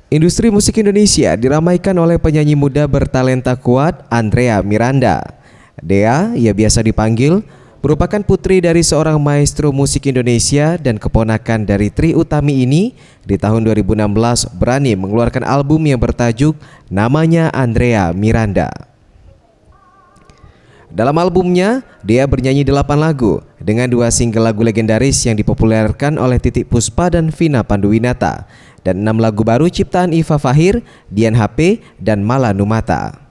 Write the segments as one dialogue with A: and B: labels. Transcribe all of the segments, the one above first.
A: Industri musik Indonesia diramaikan oleh penyanyi muda bertalenta kuat Andrea Miranda. Dea, ia biasa dipanggil, merupakan putri dari seorang maestro musik Indonesia dan keponakan dari Trie Utami ini di tahun 2016 berani mengeluarkan album yang bertajuk namanya Andrea Miranda. Dalam albumnya, Dea bernyanyi 8 lagu dengan 2 single lagu legendaris yang dipopulerkan oleh Titiek Puspa dan Vina Panduwinata dan 6 lagu baru ciptaan Iva Fahir, Dian HP, dan Mala Numata.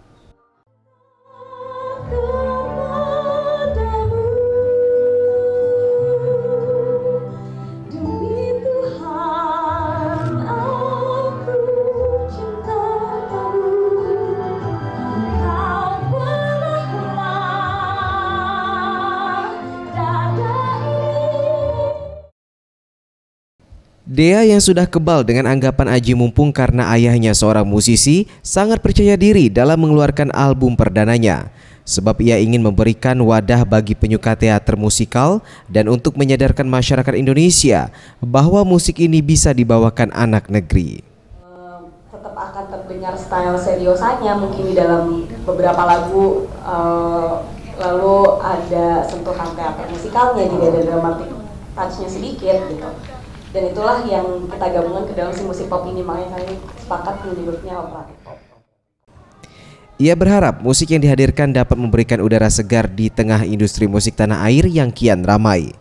A: Dea yang sudah kebal dengan anggapan aji mumpung karena ayahnya seorang musisi sangat percaya diri dalam mengeluarkan album perdananya. Sebab ia ingin memberikan wadah bagi penyuka teater musikal dan untuk menyadarkan masyarakat Indonesia bahwa musik ini bisa dibawakan anak negeri.
B: Tetap akan terdengar style seriosanya mungkin di dalam beberapa lagu, lalu ada sentuhan teater musikalnya, juga ada dramatic touch-nya sedikit gitu. Dan itulah yang kita gabungkan ke dalam si musik pop ini, makanya kami sepakat menyebutnya operatic pop.
A: Ia berharap musik yang dihadirkan dapat memberikan udara segar di tengah industri musik tanah air yang kian ramai.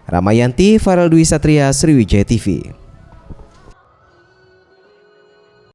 A: Ramayanti, Farel Dwi Satria, Sriwijaya TV.